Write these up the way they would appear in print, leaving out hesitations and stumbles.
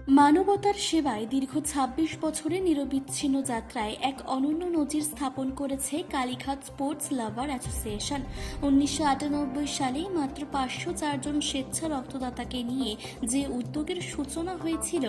মানবতার সেবায় দীর্ঘ ২৬ বছরের নিরবিচ্ছিন্ন যাত্রায় এক অনন্য নজির স্থাপন করেছে কালীঘাট স্পোর্টস লাভার অ্যাসোসিয়েশন। ১৯৯৮ সালে মাত্র ৫০৪ জন স্বেচ্ছা রক্তদাতাকে নিয়ে যে উদ্যোগের সূচনা হয়েছিল,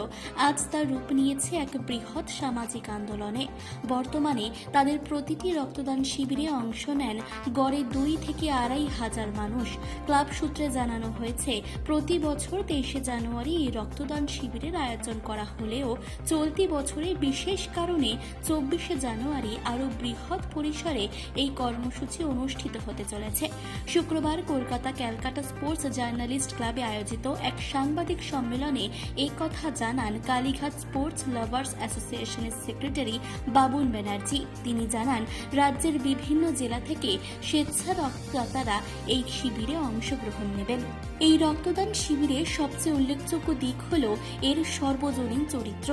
আজ তা রূপ নিয়েছে এক বৃহৎ সামাজিক আন্দোলনে। বর্তমানে তাদের প্রতিটি রক্তদান শিবিরে অংশ নেন গড়ে ২ থেকে ২.৫ হাজার মানুষ। ক্লাব সূত্রে জানানো হয়েছে, প্রতি বছর ২৩শে জানুয়ারি এই রক্তদান শিবিরের আয়োজন করা হলেও চলতি বছরে বিশেষ কারণে ২৪শে জানুয়ারি আরও বৃহৎ পরিসরে এই কর্মসূচি অনুষ্ঠিত হতে চলেছে। শুক্রবার কলকাতা ক্যালকাটা স্পোর্টস জার্নালিস্ট ক্লাবে আয়োজিত এক সাংবাদিক সম্মেলনে এই কথা জানান কালীঘাট স্পোর্টস লাভার্স অ্যাসোসিয়েশনের সেক্রেটারি বাবুন ব্যানার্জি। তিনি জানান, রাজ্যের বিভিন্ন জেলা থেকে স্বেচ্ছা রক্তদাতারা এই শিবিরে অংশগ্রহণ নেবেন। এই রক্তদান শিবিরে সবচেয়ে উল্লেখযোগ্য দিক হল এর সর্বজনীন চরিত্র।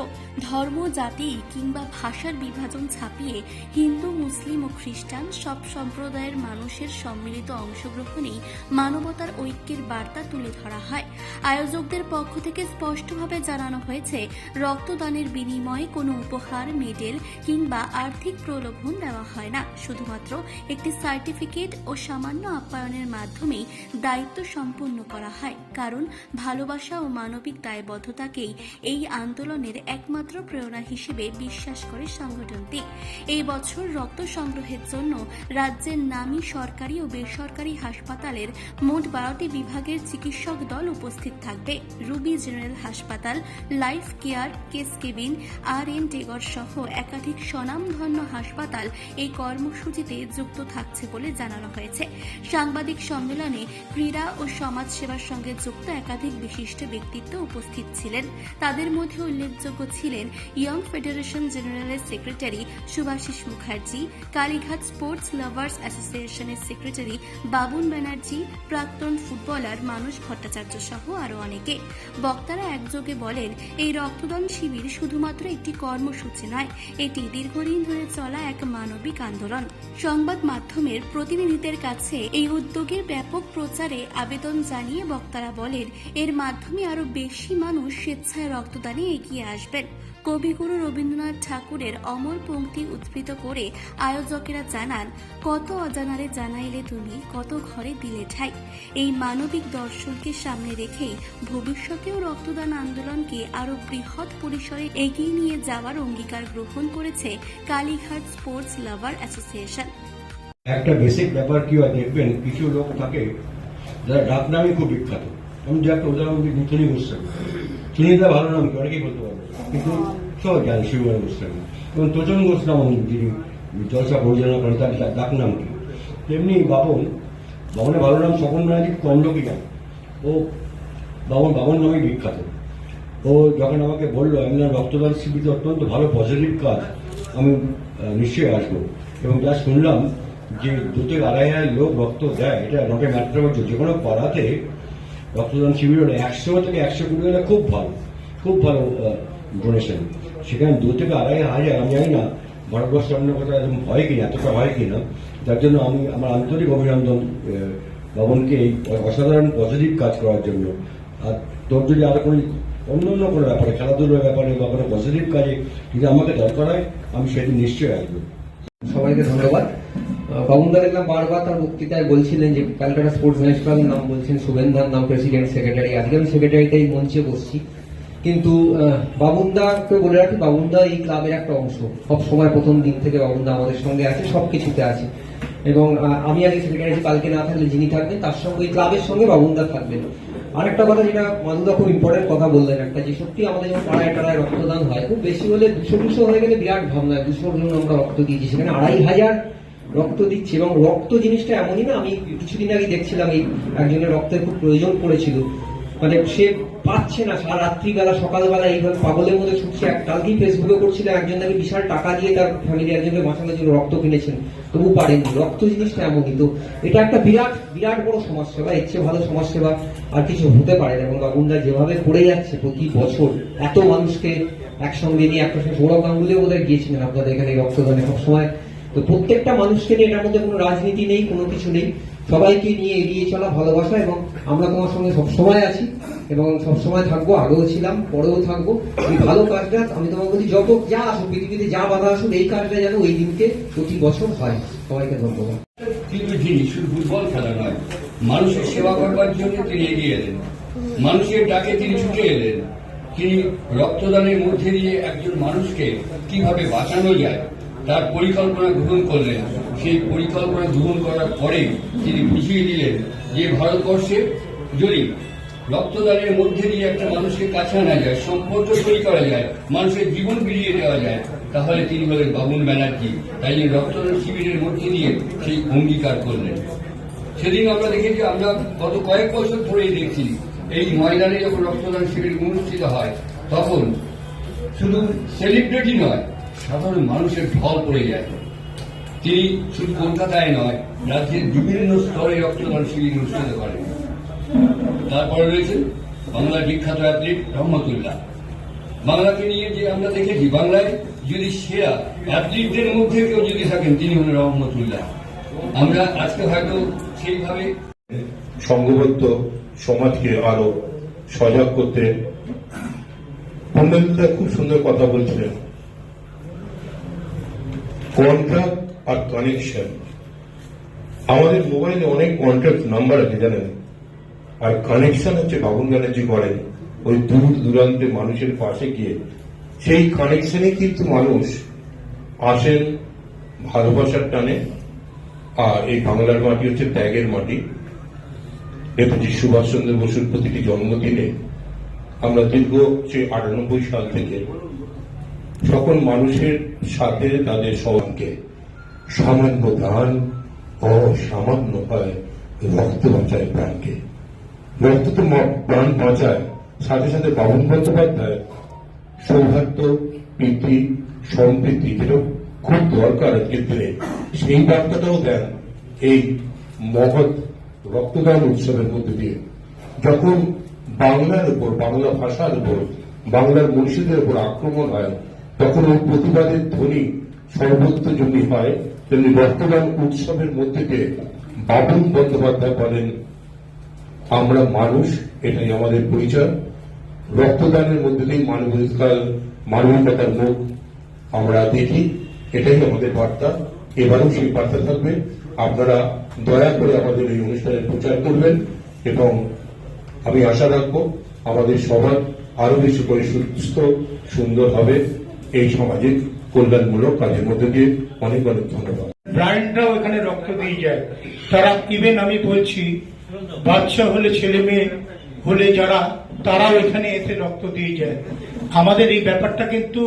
ধর্ম, জাতি কিংবা ভাষার বিভাজন ছাপিয়ে হিন্দু, মুসলিম ও খ্রিস্টান সব সম্প্রদায়ের মানুষের সম্মিলিত অংশগ্রহণেই মানবতার ঐক্যের বার্তা তুলে ধরা হয়। আয়োজকদের পক্ষ থেকে স্পষ্টভাবে জানানো হয়েছে, রক্তদানের বিনিময়ে কোনো উপহার, মেডেল কিংবা আর্থিক প্রলোভন দেওয়া হয় না। শুধুমাত্র একটি সার্টিফিকেট ও সামান্য আপ্যায়নের মাধ্যমেই দায়িত্ব সম্পন্ন করা হয়। কারণ ভালোবাসা ও মানবিক দায়বদ্ধতাকেই এই আন্দোলনের একমাত্র প্রেরণা হিসেবে বিশ্বাস করে সংগঠনটি। এই বছর রক্ত সংগ্রহের জন্য রাজ্যের নামী সরকারি ও বেসরকারি হাসপাতালের মোট ১২টি বিভাগের চিকিৎসক দল উপস্থিত থাকবে। রুবি জেনারেল হাসপাতাল, life care, case cabin, আর.এন. Tagore সহ একাধিক স্বনামধন্য হাসপাতাল এই কর্মসূচিতে যুক্ত থাকছে বলে জানানো হয়েছে। সাংবাদিক সম্মেলনে ক্রীড়া ও সমাজসেবার সঙ্গে যুক্ত একাধিক বিশিষ্ট ব্যক্তিত্ব উপস্থিত ছিলেন। তাদের মধ্যে উল্লেখযোগ্য ছিলেন ইয়ং ফেডারেশন জেনারেলের secretary Subhashis Mukherjee, Kalighat sports lovers অ্যাসোসিয়েশনের সেক্রেটারি বাবুন ব্যানার্জি, প্রাক্তন ফুটবলার মানস ভট্টাচার্য সহ আরও অনেকে। বক্তারা একযোগে বলেন, এই রক্তদান শিবির শুধুমাত্র একটি কর্মসূচি নয়, এটি দীর্ঘদিন ধরে চলা এক মানবিক আন্দোলন। সংবাদ মাধ্যমের প্রতিনিধিদের কাছে এই উদ্যোগের ব্যাপক প্রচারে আবেদন জানিয়ে বক্তারা বলেন, এর মাধ্যমে আরও বেশি মানুষ স্বেচ্ছায় রক্তদানে এগিয়ে আসবেন। কবিগুরু রবীন্দ্রনাথ ঠাকুরের অমর পংক্তি উদ্ধৃত করে আয়োজকেরা জানান, কত অজানারে জানাইলে তুমি, কত ঘরে দিলে ঠাই। এই মানবিক দর্শনকে সামনে রেখেই ভবিষ্যতেও রক্তদান আন্দোলনকে আরও বৃহৎ পরিসরে এগিয়ে নিয়ে যাওয়ার অঙ্গীকার গ্রহণ করেছে কালীঘাট স্পোর্টস লাভার অ্যাসোসিয়েশন। একটা বেসিক ব্যাপার কি হয়, দেখবেন কিছু লোক থাকে যারা ডাক নামে খুব বিখ্যাত। আমি যে একটা উদাহরণ দিই, নিতনি গোস্বামী। চিনিদা ভালো নাম কি অনেকেই বলতে পারবে, কিন্তু সবাই জানে শিবকুমার গোস্বামী। এবং তোজন ঘোষ নাম যিনি জলসা পরিচালনা করেন, তার ডাক নাম কি। তেমনি বাবনের ভালো নাম স্বপন ব্যানার্জি, কম লোকই জানে। ও বাবন নামে বিখ্যাত। ও যখন আমাকে বললো এমন রক্তদান শিবির অত্যন্ত ভালো পজিটিভ কাজ, আমি নিশ্চয়ই আসবো। এবং যা শুনলাম যে ২ থেকে ২.৫ হাজার লোক রক্ত দেয়, এটা নট এ ম্যাটার অফ যে কোনো পাড়াতে রক্তদান শিবির হলে ১০০ থেকে ১২০ হলে খুব ভালো ডোনেশন। সেখানে ২ থেকে ২.৫ হাজার, আমি জানি না ভারতবর্ষের অন্য কোথাও এরকম হয় কিনা, এতটা হয় কিনা। তার জন্য আমি আমার আন্তরিক অভিনন্দন বাবনকে এই অসাধারণ পজিটিভ কাজ করার জন্য। আর তোর যদি আরো অন্য কোনো ব্যাপারে, খেলাধুলার ব্যাপারে বা কোনো পজিটিভ কাজে যদি আমাকে দরকার হয়, আমি সেদিন নিশ্চয়ই আসবো। সবাইকে ধন্যবাদ। বাবুনদা দেখলাম বারবার তার বক্তৃতায় বলছিলেন যে ক্যালকাটা স্পোর্টস ন্যাশনাল নাম বলছেন, শুভেন্দার নাম প্রেসিডেন্ট, সেক্রেটারি। আজকে আমি সেক্রেটারিতেই মঞ্চে বসছি, কিন্তু বাবুনদাকে বলে রাখি, বাবুনদা এই ক্লাবের একটা অংশ। সব সময় প্রথম দিন থেকে বাবুনদা আমাদের সঙ্গে আছে, সবকিছুতে আছে। এবং আমি আজকে সেক্রেটারি, কালকে না থাকলে যিনি থাকবেন তার সঙ্গে এই ক্লাবের সঙ্গে বাবুনদা থাকবেন। আরেকটা কথা যেটা মাদুদা খুব ইম্পর্টেন্ট কথা বললেন, একটা যে সত্যি আমাদের যখন পাড়ায় রক্তদান হয়, খুব বেশি হলে ২০০ হয়ে গেলে বিরাট ভাবনা, ২০০ জন আমরা রক্ত দিয়েছি, সেখানে ২.৫ হাজার রক্ত দিচ্ছি। এবং রক্ত জিনিসটা এমনই না, আমি কিছুদিন আগে দেখছিলাম এই একজনের রক্তের খুব প্রয়োজন পড়েছিল, মানে সে পাচ্ছে না, সারা রাত্রিবেলা সকালবেলা এইভাবে পাগলের মধ্যে ছুটছে। কালকেই ফেসবুকে করছিলাম, একজন নাকি বিশাল টাকা দিয়ে তার ফ্যামিলি একজনকে বাঁচানোর জন্য রক্ত কিনেছেন, তবু পারেননি। রক্ত জিনিসটা এমনই। তো এটা একটা বিরাট বড় সমাজসেবা, এর চেয়ে ভালো সমাজসেবা আর কিছু হতে পারে না। এবং বাবুনদা যেভাবে করে যাচ্ছে প্রতি বছর এত মানুষকে একসঙ্গে নিয়ে, একটা সৌরভ গাঙ্গুলিও বোধহয় গিয়েছিলেন আপনাদের এখানে রক্তদানে সবসময়। তো প্রত্যেকটা মানুষকে নিয়ে, এটার মধ্যে কোনো রাজনীতি নেই, কোনো কিছু নেই, সবাইকে নিয়ে এগিয়ে চলা, ভালোবাসা। এবং আমরা তোমার সঙ্গে সবসময় আছি। এবং সবসময় থাকবো, আগেও ছিলাম, পরেও থাকবো। এই ভালো কাজটা আমি তোমাকে বলছি, যত যা আসুক পৃথিবীতে, যা বাধা আসুক, এই কাজটা যেন ওই দিনকে প্রতি বছর হয়। সবাইকে ধন্যবাদ। কিন্তু যিনি শুধু ফুটবল খেলা নয়, মানুষের সেবা করবার জন্য তিনি এগিয়ে এলেন, মানুষের ডাকে তিনি ছুটে এলেন। তিনি রক্তদানের মধ্যে দিয়ে একজন মানুষকে কিভাবে বাঁচানো যায় তার পরিকল্পনা গ্রহণ করলেন। সেই পরিকল্পনা গ্রহণ করার পরে তিনি বুঝিয়ে দিলেন যে ভারতবর্ষে যদি রক্তদানের মধ্যে দিয়ে একটা মানুষকে কাছে আনা যায়, সম্পর্ক তৈরি করা যায়, মানুষের জীবন ফিরিয়ে দেওয়া যায়, তাহলে তিনি হলেন বাবুন ব্যানার্জি। তাই জন্য রক্তদান শিবিরের মধ্যে দিয়ে সেই অঙ্গীকার করলেন। সেদিন আমরা দেখেছি, আমরা গত কয়েক বছর ধরেই দেখছি এই ময়দানে যখন রক্তদান শিবির অনুষ্ঠিত হয় তখন শুধু সেলিব্রিটি নয়, সাধারণ মানুষের ঢল পড়ে যায়। তিনি শুধু কলকাতায় নয়, রাজ্যের বিভিন্ন স্তরে রক্তদান শিবির অনুষ্ঠিত করেন। তারপরে রয়েছেন বাংলার বিখ্যাত অ্যাথলিট রহমতুল্লাহ। বাংলাকে নিয়ে যে আমরা দেখেছি, বাংলায় যদি সেরা অ্যাথলিটদের মধ্যে কেউ যদি থাকেন তিনি হলেন রহমতুল্লাহ। আমরা আজকে হয়তো সেইভাবে সংঘবদ্ধ সমাজকে আরো সজাগ করতে পণ্ডিতদা খুব সুন্দর কথা বলছিলেন। কন্ট্রাক্ট আর কানেকশন, আমাদের মোবাইলে অনেক কন্ট্রাক্ট নাম্বার আছে জানেন, আর কানেকশন হচ্ছে বাবুন ব্যানার্জি করেন ওই দূর দূরান্তে মানুষের পাশে গিয়ে। সেই কানেকশনে কিন্তু মানুষ আসেন ভালোবাসার টানে। আর এই বাংলার মাটি হচ্ছে ত্যাগের মাটি। নেতাজি সুভাষচন্দ্র বসুর প্রতিটি জন্মদিনে আমরা দীর্ঘ 98 সাল থেকে সকল মানুষের সাথে তাদের সবাইকে সামান্য দান অসামান্য হয় রক্ত বাঁচায় প্রাণকে। রক্ত তো প্রাণ বাঁচায়, সাথে সাথে বাবুন বন্দ্যোপাধ্যায় সৌহার্দ্য, প্রীতি, সম্প্রীতি, যেটা খুব দরকার আজকের দিনে, সেই বার্তাটাও দেন এই মহৎ রক্তদান উৎসবের মধ্যে দিয়ে। যখন বাংলার উপর, বাংলা ভাষার উপর, বাংলার মনীষীদের উপর আক্রমণ হয়, তখন ওই প্রতিবাদের ধ্বনি সর্বত্র জমি হয়। তেমনি রক্তদান উৎসবের মধ্যে দিয়ে বাবুন বন্দ্যোপাধ্যায় বলেন, আমরা মানুষ, এটাই আমাদের পরিচয়। রক্তদানের মধ্যে দিয়ে মানবিকতার মুখ আমরা দেখি, এটাই আমাদের বার্তা। এবারেও সেই বার্তা থাকবে। আপনারা দয়া করে আমাদের এই অনুষ্ঠানের প্রচার করবেন এবং আমি আশা রাখবো আমাদের সবার আরো বেশি করে সুস্থ সুন্দর হবে এই সামাজিক কল্যাণমূলক কাজের মধ্যে দিয়ে। অনেক অনেক ধন্যবাদ। ব্রাইন্ডরাও এখানে রক্ত দিয়ে যায়। তারা ইভেন আমি বলছি বাচ্চা হলে, ছেলে মেয়ে হলে যারা, তারাও এখানে এসে রক্ত দিয়ে যায়। আমাদের এই ব্যাপারটা কিন্তু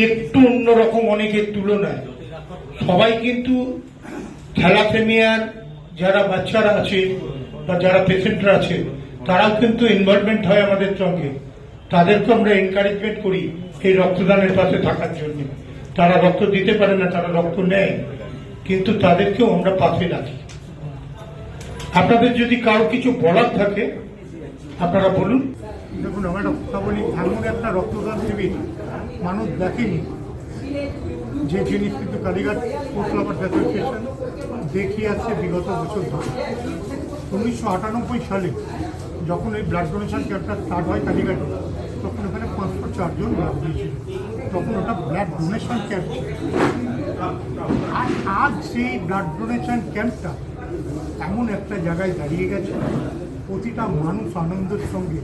একটু অন্যরকম অনেকের তুলনায়। সবাই কিন্তু থ্যালাসেমিয়ার যারা বাচ্চারা আছে বা যারা পেশেন্টরা আছে তারাও কিন্তু ইনভলভমেন্ট হয় আমাদের সঙ্গে। তাদেরকে আমরা এনকারেজমেন্ট করি এই রক্তদানের পাশে থাকার জন্য। তারা রক্ত দিতে পারে না, তারা রক্ত নেয়, কিন্তু তাদেরকেও আমরা পাশে রাখি। আপনাদের যদি কারো কিছু বলার থাকে আপনারা বলুন। দেখুন, আমার একটা কথা বলি, এমন একটা রক্তদান শিবির মানুষ দেখেনি যে জিনিস কিন্তু কালীঘাট স্পোর্টস লাভার্স অ্যাসোসিয়েশন দেখিয়ে আসছে বিগত বছর ধরে। 1998 সালে যখন এই ব্লাড ডোনেশন ক্যাম্পটা স্টার্ট হয় কালীঘাটে, তখন ওখানে 504 জন ব্লাড দিয়েছিল। তখন ওটা ব্লাড ডোনেশন ক্যাম্প ছিল। আর আজ সেই ব্লাড ডোনেশন ক্যাম্পটা এমন একটা জায়গায় দাঁড়িয়ে গেছে, প্রতিটা মানুষ আনন্দের সঙ্গে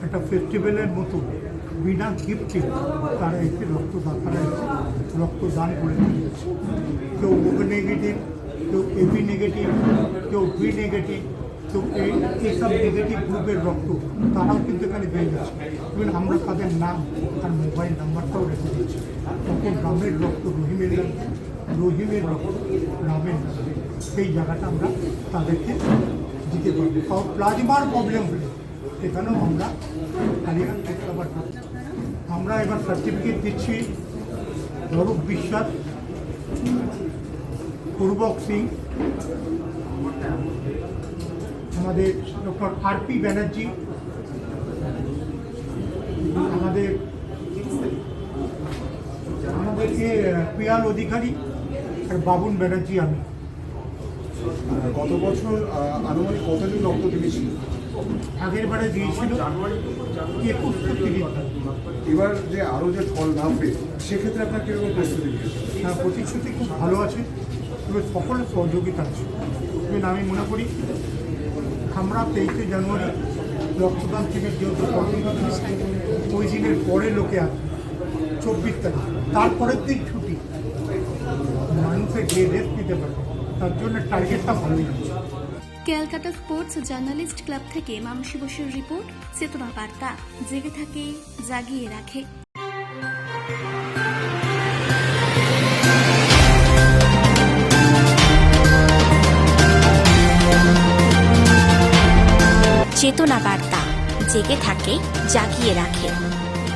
একটা ফেস্টিভ্যালের মতো বিনা গিফটে তারা এসে রক্তদান করে দিয়েছে। কেউ ও নেগেটিভ, কেউ এবি নেগেটিভ, কেউ বি নেগেটিভ, কেউ এইসব নেগেটিভ গ্রুপের রক্ত তারাও কিন্তু এখানে পেয়ে যাচ্ছে। ইভেন আমরা তাদের নাম আর মোবাইল নাম্বারটাও রেখে দিচ্ছি। তখন গ্রামের রক্ত রহিমের লাগবে, রহিমের রক্ত গ্রামের লাগবে, সেই জায়গাটা আমরা তাদেরকে দিতে পারবো। প্লাজমার প্রবলেম হলে এখানেও আমরা কালীঘাট আবার আমরা এবার সার্টিফিকেট দিচ্ছি অরূপ বিশ্বাস, পূর্বক সিং, আমাদের ডক্টর আর.পি. ব্যানার্জি, আমাদের পিয়াল অধিকারী আর বাবুন ব্যানার্জি। আমি গত বছর আনুমানিক কতজন রক্ত দিয়েছিল? আগের বারে দিয়েছিল 2130 টাকা। এবার যে আরো যে ফল নামবে সেক্ষেত্রে আপনার কিরকম প্রস্তুতি নিয়েছে? হ্যাঁ, প্রতিশ্রুতি খুব ভালো আছে, তবে সকলের সহযোগিতা আছে। এবং আমি মনে করি আমরা 23শে জানুয়ারি রক্তদান থেকে যেহেতু ওই দিনের পরে লোকে আসবে 24 তারিখ, তারপরের দিন ছুটি, মানুষের গিয়ে রেস্ট নিতে পারবে, তার জন্য টার্গেটটা ভালোই আছে। ক্যালকাটা স্পোর্টস জার্নালিস্ট ক্লাব থেকে মানসী বসুর রিপোর্ট, চেতনা বার্তা, জেগে থাকে, জাগিয়ে রাখে। চেতনা বার্তা, জেগে থাকে, জাগিয়ে রাখে।